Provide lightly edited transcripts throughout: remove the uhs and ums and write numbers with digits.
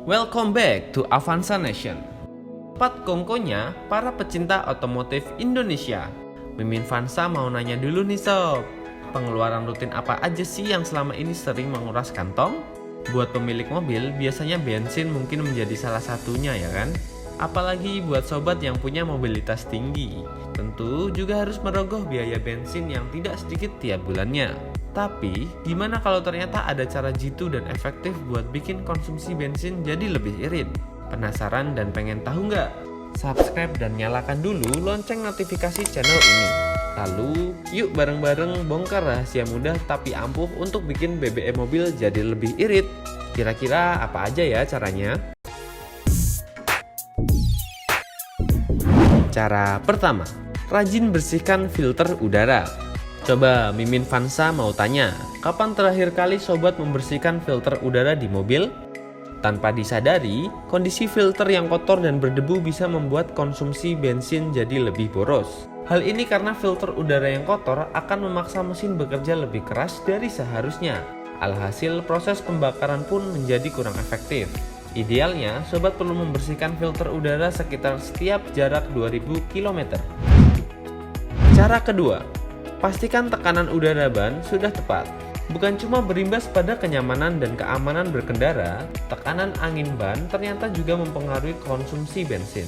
Welcome back to Avanza Nation. Tepat kongkonya para pecinta otomotif Indonesia. Mimin Vansa mau nanya dulu nih sob, pengeluaran rutin apa aja sih yang selama ini sering menguras kantong? Buat pemilik mobil biasanya bensin mungkin menjadi salah satunya ya kan? Apalagi buat sobat yang punya mobilitas tinggi, tentu juga harus merogoh biaya bensin yang tidak sedikit tiap bulannya. Tapi, gimana kalau ternyata ada cara jitu dan efektif buat bikin konsumsi bensin jadi lebih irit? Penasaran dan pengen tahu nggak? Subscribe dan nyalakan dulu lonceng notifikasi channel ini. Lalu, yuk bareng-bareng bongkar rahasia mudah tapi ampuh untuk bikin BBM mobil jadi lebih irit. Kira-kira apa aja ya caranya? Cara pertama, rajin bersihkan filter udara. Coba Mimin Vansa mau tanya, kapan terakhir kali sobat membersihkan filter udara di mobil? Tanpa disadari, kondisi filter yang kotor dan berdebu bisa membuat konsumsi bensin jadi lebih boros. Hal ini karena filter udara yang kotor akan memaksa mesin bekerja lebih keras dari seharusnya. Alhasil, proses pembakaran pun menjadi kurang efektif. Idealnya, sobat perlu membersihkan filter udara sekitar setiap jarak 2000 km. Cara kedua, pastikan tekanan udara ban sudah tepat. Bukan cuma berimbas pada kenyamanan dan keamanan berkendara, tekanan angin ban ternyata juga mempengaruhi konsumsi bensin.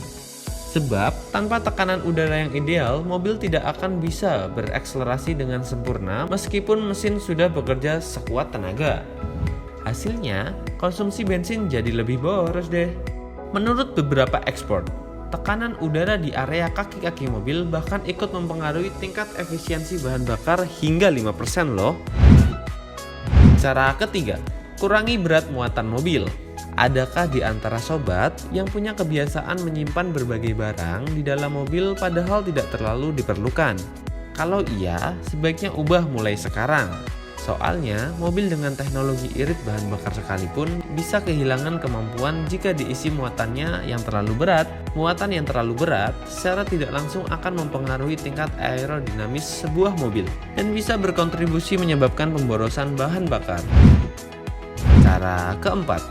Sebab, tanpa tekanan udara yang ideal, mobil tidak akan bisa berekselerasi dengan sempurna meskipun mesin sudah bekerja sekuat tenaga. Hasilnya, konsumsi bensin jadi lebih boros deh. Menurut beberapa ekspert, tekanan udara di area kaki-kaki mobil bahkan ikut mempengaruhi tingkat efisiensi bahan bakar hingga 5% loh. Cara ketiga, kurangi berat muatan mobil. Adakah di antara sobat yang punya kebiasaan menyimpan berbagai barang di dalam mobil padahal tidak terlalu diperlukan? Kalau iya, sebaiknya ubah mulai sekarang. Soalnya, mobil dengan teknologi irit bahan bakar sekalipun bisa kehilangan kemampuan jika diisi muatannya yang terlalu berat. Muatan yang terlalu berat secara tidak langsung akan mempengaruhi tingkat aerodinamis sebuah mobil dan bisa berkontribusi menyebabkan pemborosan bahan bakar. Cara keempat,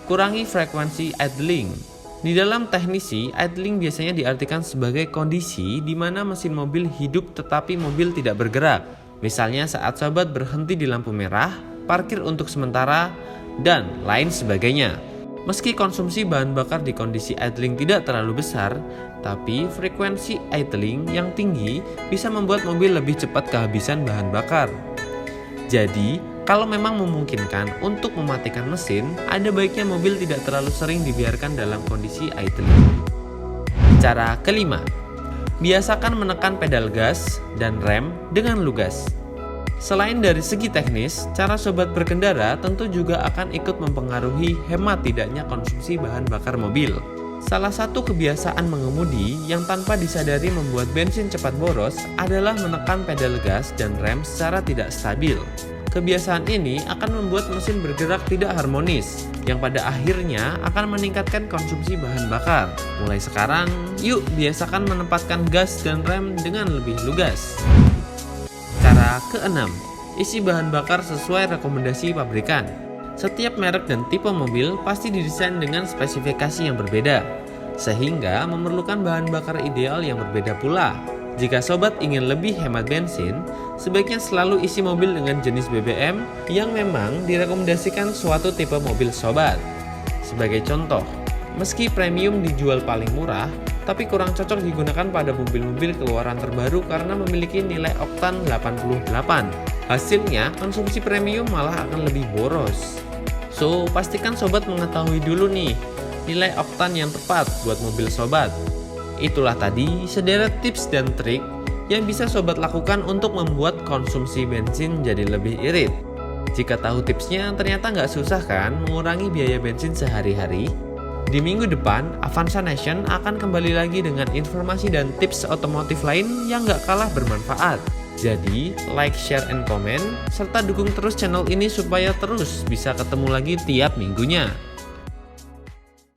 kurangi frekuensi idling. Di dalam teknisi, idling biasanya diartikan sebagai kondisi di mana mesin mobil hidup tetapi mobil tidak bergerak. Misalnya saat sobat berhenti di lampu merah, parkir untuk sementara, dan lain sebagainya. Meski konsumsi bahan bakar di kondisi idling tidak terlalu besar, tapi frekuensi idling yang tinggi bisa membuat mobil lebih cepat kehabisan bahan bakar. Jadi, kalau memang memungkinkan untuk mematikan mesin, ada baiknya mobil tidak terlalu sering dibiarkan dalam kondisi idling. Cara kelima, biasakan menekan pedal gas dan rem dengan lugas. Selain dari segi teknis, cara sobat berkendara tentu juga akan ikut mempengaruhi hemat tidaknya konsumsi bahan bakar mobil. Salah satu kebiasaan mengemudi yang tanpa disadari membuat bensin cepat boros adalah menekan pedal gas dan rem secara tidak stabil. Kebiasaan ini akan membuat mesin bergerak tidak harmonis, yang pada akhirnya akan meningkatkan konsumsi bahan bakar. Mulai sekarang, yuk biasakan menempatkan gas dan rem dengan lebih lugas. Cara keenam, isi bahan bakar sesuai rekomendasi pabrikan. Setiap merek dan tipe mobil pasti didesain dengan spesifikasi yang berbeda, sehingga memerlukan bahan bakar ideal yang berbeda pula. Jika sobat ingin lebih hemat bensin, sebaiknya selalu isi mobil dengan jenis BBM yang memang direkomendasikan suatu tipe mobil sobat. Sebagai contoh, meski premium dijual paling murah, tapi kurang cocok digunakan pada mobil-mobil keluaran terbaru karena memiliki nilai oktan 88. Hasilnya, konsumsi premium malah akan lebih boros. So, pastikan sobat mengetahui dulu nih, nilai oktan yang tepat buat mobil sobat. Itulah tadi sederet tips dan trik yang bisa sobat lakukan untuk membuat konsumsi bensin jadi lebih irit. Jika tahu tipsnya, ternyata nggak susah kan mengurangi biaya bensin sehari-hari? Di minggu depan, Avanza Nation akan kembali lagi dengan informasi dan tips otomotif lain yang nggak kalah bermanfaat. Jadi, like, share, and comment, serta dukung terus channel ini supaya terus bisa ketemu lagi tiap minggunya.